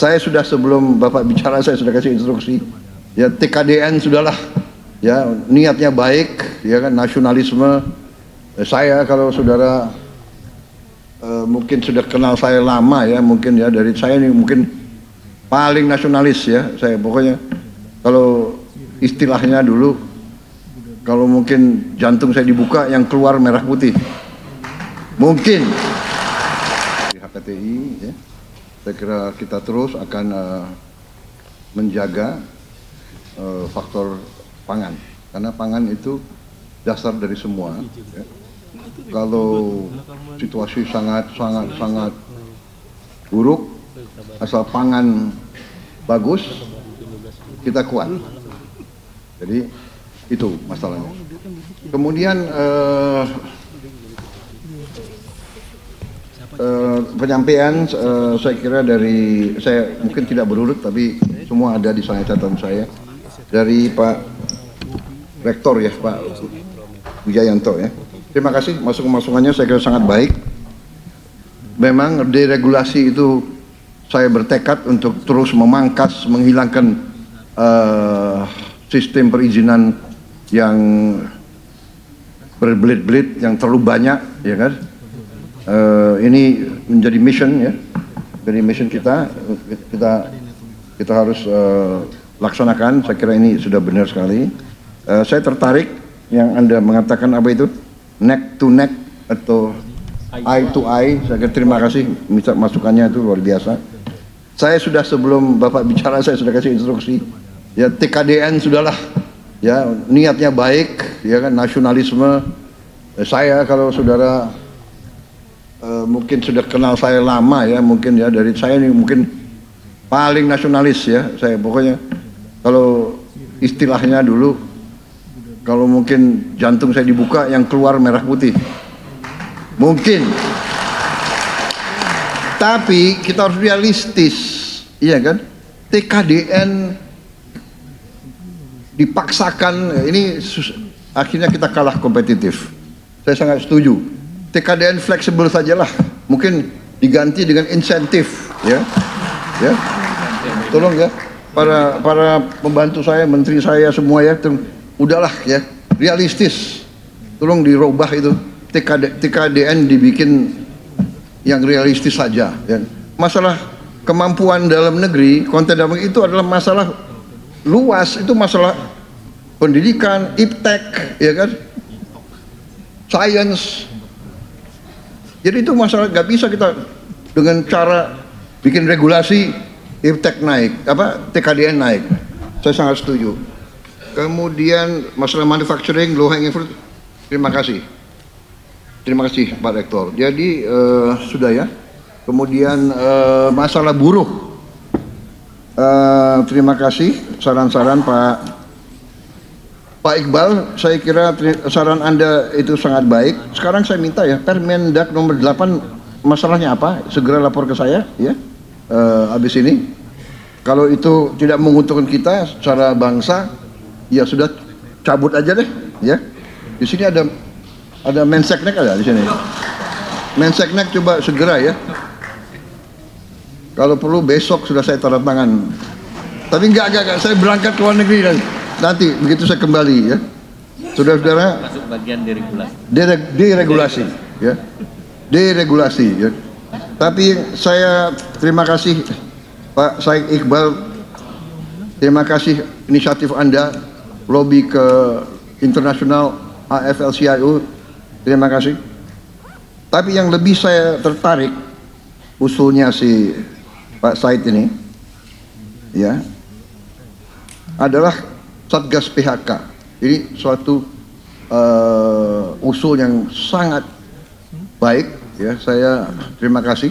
Saya sudah sebelum Bapak bicara saya sudah kasih instruksi. Ya TKDN sudahlah. Ya niatnya baik, ya kan nasionalisme. Saya kalau saudara mungkin sudah kenal saya lama ya, mungkin ya dari saya ini mungkin paling nasionalis ya. Saya pokoknya kalau istilahnya dulu kalau mungkin jantung saya dibuka yang keluar merah putih. Mungkin di HKTI ya. Saya kira kita terus akan menjaga faktor pangan, karena pangan itu dasar dari semua. Ya. Kalau situasi sangat buruk, asal pangan bagus, kita kuat. Jadi itu masalahnya. Kemudian penyampaian saya kira dari saya mungkin tidak berurut tapi semua ada di sana catatan saya dari Pak Rektor ya, Pak Wijayanto ya. Terima kasih masukannya, saya kira sangat baik. Memang deregulasi itu saya bertekad untuk terus memangkas, menghilangkan sistem perizinan yang berbelit-belit, yang terlalu banyak ya kan. Ini menjadi mission ya, dari mission kita harus laksanakan. Saya kira ini sudah benar sekali. Saya tertarik yang Anda mengatakan apa itu neck to neck atau eye to eye. Saya kira terima kasih masukannya, itu luar biasa. Saya sudah sebelum Bapak bicara saya sudah kasih instruksi. Ya TKDN sudahlah. Ya niatnya baik, ya kan nasionalisme. Saya kalau saudara mungkin sudah kenal saya lama ya, mungkin ya dari saya ini mungkin paling nasionalis ya. Saya pokoknya kalau istilahnya dulu kalau mungkin jantung saya dibuka yang keluar merah putih. Mungkin. Tapi kita harus realistis, iya kan? TKDN dipaksakan, ini akhirnya kita kalah kompetitif. Saya sangat setuju. TKDN fleksibel sajalah, mungkin diganti dengan insentif, ya. Tolong ya, para pembantu saya, menteri saya semua ya, udahlah ya, realistis. Tolong dirubah itu, TKDN dibikin yang realistis saja. Ya. Masalah kemampuan dalam negeri, konten dalam negeri itu adalah masalah luas, itu masalah pendidikan, iptek, ya kan, science. Jadi itu masalah, nggak bisa kita dengan cara bikin regulasi iptek naik, TKDN naik. Saya sangat setuju. Kemudian masalah manufacturing, low hanging fruit, terima kasih Pak Rektor. Jadi sudah ya. Kemudian masalah buruh, terima kasih saran-saran Pak Iqbal, saya kira saran Anda itu sangat baik. Sekarang saya minta ya, Permendag nomor 8 masalahnya apa? Segera lapor ke saya ya. Habis ini kalau itu tidak menguntungkan kita secara bangsa, ya sudah cabut aja deh ya. Di sini ada Menseknek ada di sini. Menseknek coba segera ya. Kalau perlu besok sudah saya tanda tangan. Tapi enggak, saya berangkat ke luar negeri nanti begitu saya kembali ya. Saudara-saudara, masuk bagian deregulasi ya. Deregulasi ya. Tapi saya terima kasih Pak Said Iqbal. Terima kasih inisiatif Anda lobby ke internasional AFL-CIO. Terima kasih. Tapi yang lebih saya tertarik usulnya si Pak Said ini ya adalah Satgas PHK. Ini suatu usul yang sangat baik ya, saya terima kasih.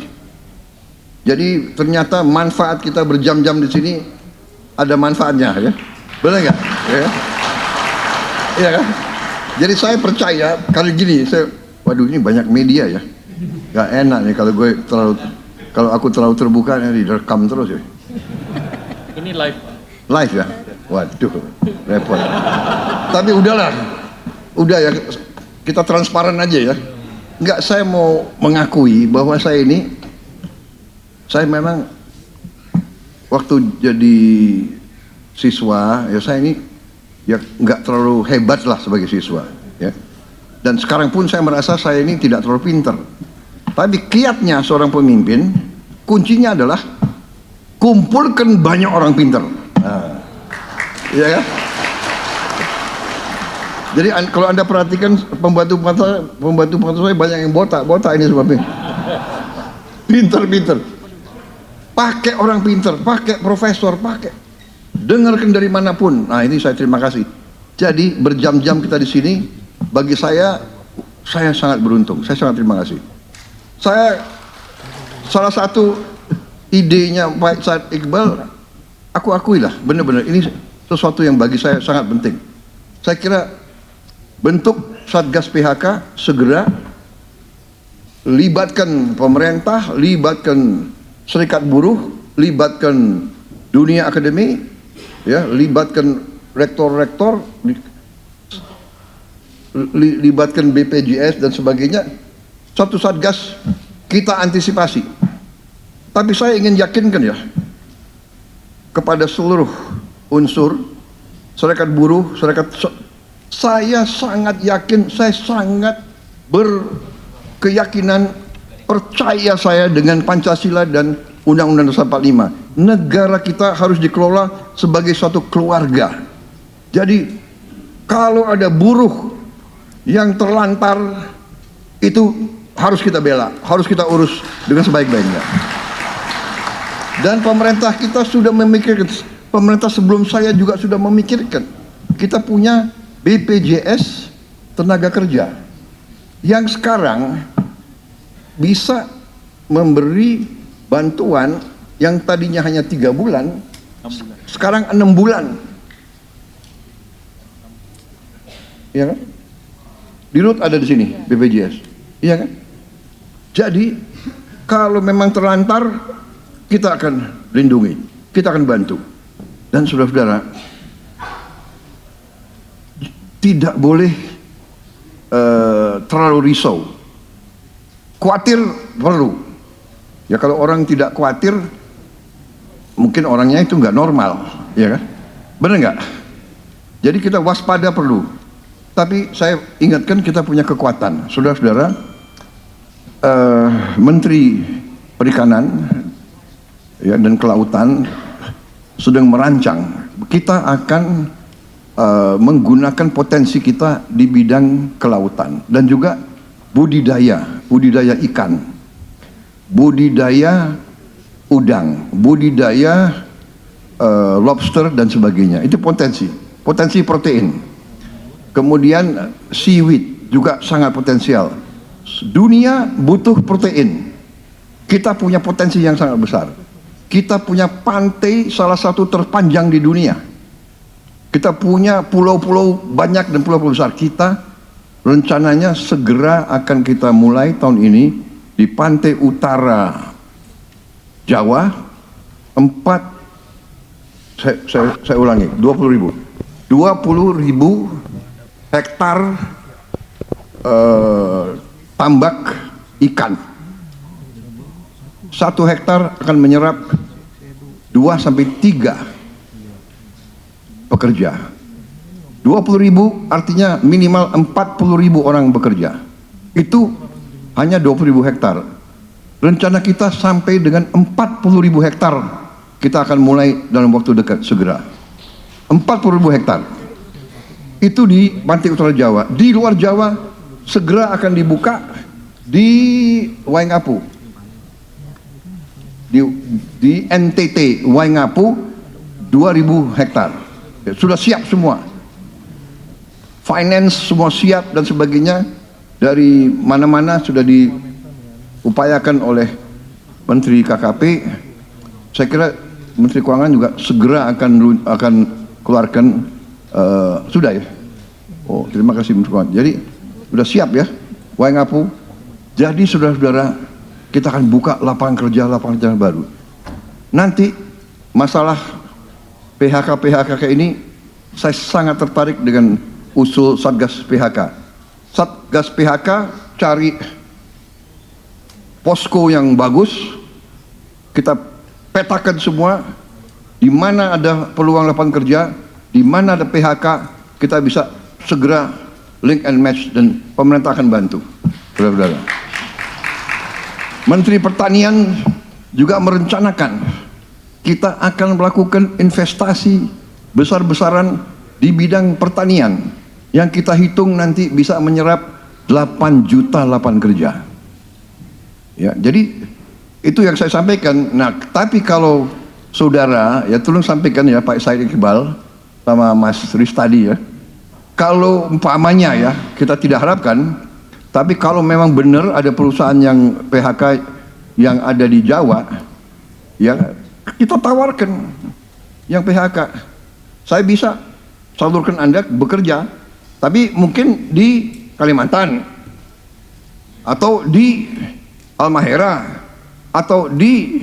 Jadi ternyata manfaat kita berjam-jam di sini ada manfaatnya ya. Benar nggak? Ya. Iya kan? Jadi saya percaya kali gini, waduh ini banyak media ya. Gak enak nih kalau aku terlalu terbuka nih direkam terus ya. Ini live. Live ya? Waduh, repot. Tapi udahlah, udah ya, kita transparan aja ya. Enggak, saya mau mengakui bahwa saya memang waktu jadi siswa, ya saya ini ya nggak terlalu hebat lah sebagai siswa, ya. Dan sekarang pun saya merasa saya ini tidak terlalu pinter. Tapi kiatnya seorang pemimpin, kuncinya adalah kumpulkan banyak orang pinter. Nah, iya kan? Jadi kalau Anda perhatikan pembantu saya banyak yang botak ini sebabnya. Pinter. Pakai orang pinter, pakai profesor, pakai. Dengarkan dari manapun. Nah, ini saya terima kasih. Jadi berjam-jam kita di sini, bagi saya sangat beruntung. Saya sangat terima kasih. Saya salah satu idenya Pak Said Iqbal, aku akuilah benar-benar ini sesuatu yang bagi saya sangat penting. Saya kira bentuk Satgas PHK segera, libatkan pemerintah, libatkan serikat buruh, libatkan dunia akademi, ya, libatkan rektor-rektor, libatkan BPJS dan sebagainya. Satu Satgas kita antisipasi. Tapi saya ingin yakinkan ya kepada seluruh unsur serikat buruh, saya sangat yakin, saya sangat berkeyakinan, percaya saya dengan Pancasila dan Undang-Undang Dasar 45. Negara kita harus dikelola sebagai suatu keluarga. Jadi kalau ada buruh yang terlantar, itu harus kita bela, harus kita urus dengan sebaik-baiknya. Dan pemerintah kita sudah memikirkan, pemerintah sebelum saya juga sudah memikirkan. Kita punya BPJS tenaga kerja yang sekarang bisa memberi bantuan yang tadinya hanya 3 bulan, sekarang 6 bulan. Iya kan? Di RUT ada di sini BPJS. Iya kan? Jadi kalau memang terlantar, kita akan lindungi, kita akan bantu. Dan saudara-saudara, tidak boleh terlalu risau. Khawatir perlu. Ya kalau orang tidak khawatir, mungkin orangnya itu nggak normal, ya kan? Benar nggak? Jadi kita waspada perlu. Tapi saya ingatkan kita punya kekuatan, saudara-saudara. Menteri Perikanan ya, dan Kelautan sedang merancang. Kita akan menggunakan potensi kita di bidang kelautan dan juga budidaya ikan, budidaya udang, budidaya lobster dan sebagainya. Itu potensi protein. Kemudian seaweed juga sangat potensial. Dunia butuh protein. Kita punya potensi yang sangat besar. Kita punya pantai salah satu terpanjang di dunia. Kita punya pulau-pulau banyak dan pulau-pulau besar. Kita rencananya segera akan kita mulai tahun ini di pantai utara Jawa, saya ulangi, 20.000 hektar tambak ikan. 1 hektar akan menyerap 2 sampai 3 pekerja. 20.000 artinya minimal 40.000 orang bekerja. Itu hanya 20.000 hektar. Rencana kita sampai dengan 40.000 hektar. Kita akan mulai dalam waktu dekat segera. 40.000 hektar. Itu di pantai utara Jawa. Di luar Jawa segera akan dibuka di Waingapu. Di NTT Waingapu 2.000 hektar. Ya, sudah siap semua. Finance semua siap dan sebagainya. Dari mana-mana sudah diupayakan oleh Menteri KKP. Saya kira Menteri Keuangan juga segera akan keluarkan sudah ya. Oh, terima kasih Menteri Keuangan. Jadi sudah siap ya Waingapu. Jadi saudara-saudara, kita akan buka lapangan kerja baru. Nanti masalah PHK ini, saya sangat tertarik dengan usul Satgas PHK. Satgas PHK cari posko yang bagus, kita petakan semua, di mana ada peluang lapangan kerja, di mana ada PHK, kita bisa segera link and match dan pemerintah akan bantu. Saudara-saudara. Menteri Pertanian juga merencanakan kita akan melakukan investasi besar-besaran di bidang pertanian yang kita hitung nanti bisa menyerap 8 juta lapangan kerja. Ya, jadi itu yang saya sampaikan. Nah, tapi kalau saudara ya tolong sampaikan ya Pak Said Iqbal sama Mas Riz tadi ya. Kalau umpamanya ya kita tidak harapkan, tapi kalau memang benar ada perusahaan yang PHK yang ada di Jawa, ya kita tawarkan yang PHK. Saya bisa salurkan Anda bekerja, tapi mungkin di Kalimantan, atau di Halmahera, atau di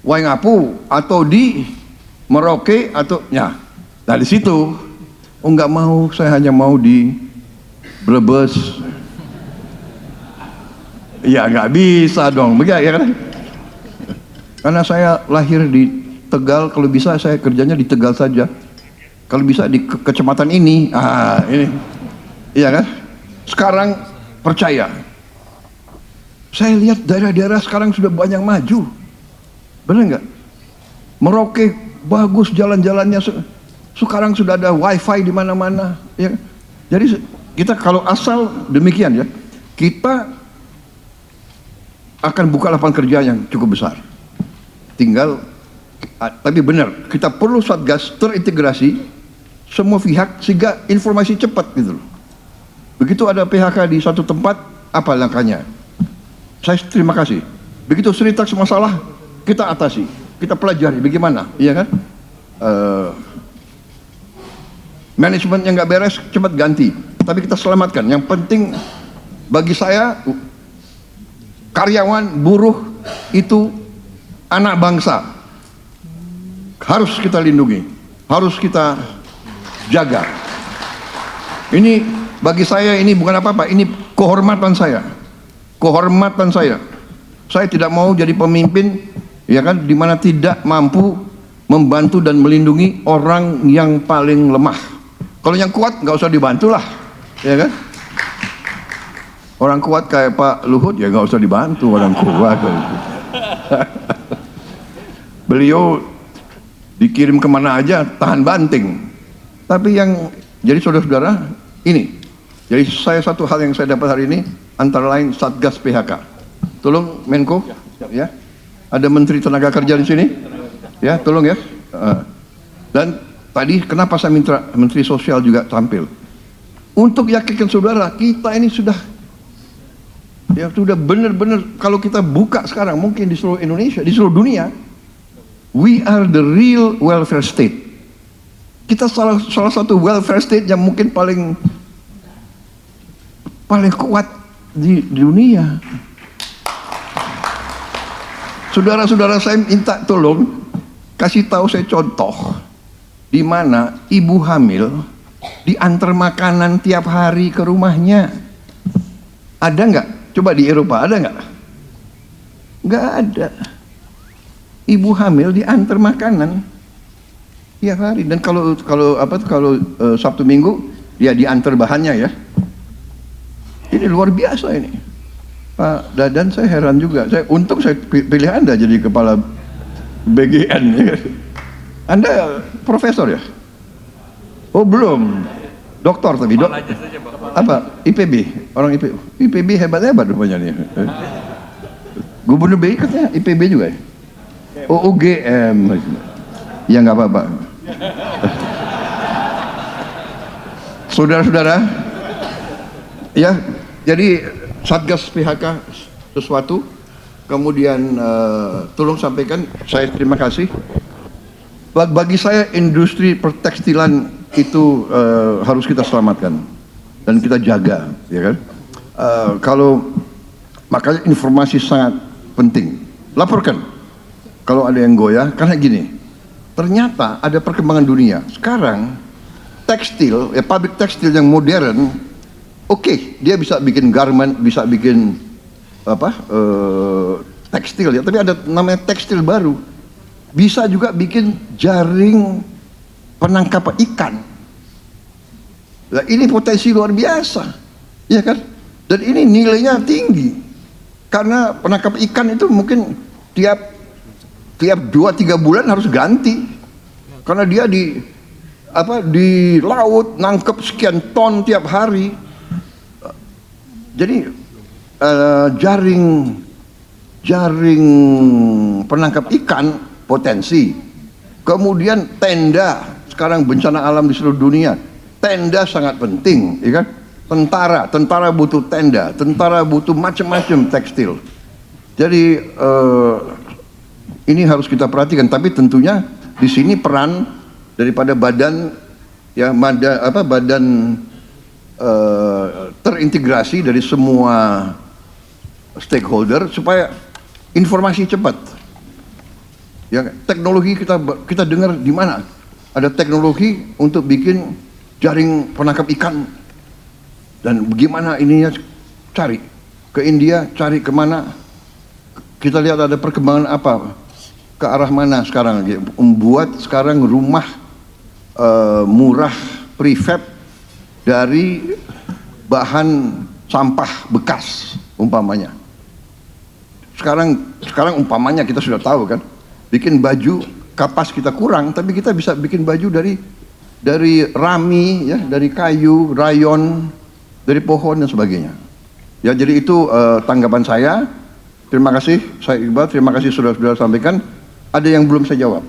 Waingapu, atau di Merauke, atau ya dari situ. Oh nggak mau, saya hanya mau di Brebes. Ya nggak bisa dong, begitu ya kan? Karena saya lahir di Tegal, kalau bisa saya kerjanya di Tegal saja. Kalau bisa di kecamatan ini, ini, iya kan? Sekarang percaya, saya lihat daerah-daerah sekarang sudah banyak maju, benar nggak? Merauke bagus jalan-jalannya, sekarang sudah ada wifi di mana-mana. Ya. Jadi kita kalau asal demikian ya, kita akan buka lapangan kerja yang cukup besar. Tinggal, tapi benar, kita perlu satgas terintegrasi semua pihak sehingga informasi cepat gitu loh. Begitu ada PHK di satu tempat, apa langkahnya? Saya terima kasih. Begitu cerita masalah, kita atasi, kita pelajari bagaimana, iya kan? Manajemen yang nggak beres cepat ganti, tapi kita selamatkan. Yang penting bagi saya, karyawan, buruh itu anak bangsa, harus kita lindungi, harus kita jaga. Ini bagi saya ini bukan apa-apa, ini kehormatan saya. Kehormatan saya. Saya tidak mau jadi pemimpin ya kan di mana tidak mampu membantu dan melindungi orang yang paling lemah. Kalau yang kuat nggak usah dibantu lah, ya kan? Orang kuat kayak Pak Luhut ya nggak usah dibantu orang kuat. Beliau dikirim kemana aja tahan banting. Tapi yang jadi saudara-saudara ini, jadi saya satu hal yang saya dapat hari ini antara lain Satgas PHK. Tolong Menko, ya. Ada Menteri Tenaga Kerja di sini, ya tolong ya. Dan tadi kenapa saya minta Menteri Sosial juga tampil untuk yakinkan saudara kita ini sudah benar-benar kalau kita buka sekarang mungkin di seluruh Indonesia, di seluruh dunia, we are the real welfare state. Kita salah satu welfare state yang mungkin paling kuat di dunia. Saudara-saudara saya minta tolong kasih tahu saya contoh di mana ibu hamil diantar makanan tiap hari ke rumahnya. Ada nggak? Coba di Eropa ada nggak? Nggak ada. Ibu hamil diantar makanan tiap hari, dan kalau Sabtu Minggu dia diantar bahannya ya. Ini luar biasa ini, Pak Dadan. Saya heran juga. Untung saya pilih Anda jadi kepala BGN. Ya. Anda profesor ya? Oh belum, doktor tapi apa? IPB, orang IPB hebat-hebat rupanya nih. Gubernur BI katanya IPB juga ya? Oh UGM, ya nggak apa-apa. Saudara-saudara, ya jadi Satgas PHK sesuatu, kemudian tolong sampaikan saya terima kasih. Bagi saya industri pertekstilan itu harus kita selamatkan dan kita jaga, ya kan? Makanya informasi sangat penting. Laporkan kalau ada yang goyah, karena gini, ternyata ada perkembangan dunia. Sekarang tekstil, ya pabrik tekstil yang modern, oke, dia bisa bikin garment, bisa bikin tekstil ya, tapi ada namanya tekstil baru. bisa juga bikin jaring penangkapan ikan. Nah, ini potensi luar biasa, ya kan? Dan ini nilainya tinggi karena penangkapan ikan itu mungkin tiap 2-3 bulan harus ganti karena dia di laut nangkep sekian ton tiap hari. Jadi jaring penangkap ikan potensi. Kemudian tenda, sekarang bencana alam di seluruh dunia, tenda sangat penting, ya kan? Tentara butuh tenda, tentara butuh macam-macam tekstil. Jadi ini harus kita perhatikan, tapi tentunya di sini peran daripada badan terintegrasi dari semua stakeholder supaya informasi cepat. Ya, teknologi kita dengar di mana? Ada teknologi untuk bikin jaring penangkap ikan. Dan bagaimana ininya cari ke India, cari kemana? Kita lihat ada perkembangan apa? Ke arah mana sekarang? Membuat sekarang rumah murah prefab dari bahan sampah bekas umpamanya. Sekarang umpamanya kita sudah tahu kan, bikin baju kapas kita kurang, tapi kita bisa bikin baju dari rami, ya, dari kayu, rayon, dari pohon dan sebagainya. Ya, jadi itu tanggapan saya. Terima kasih, saya Iqbal. Terima kasih sudah sampaikan. Ada yang belum saya jawab?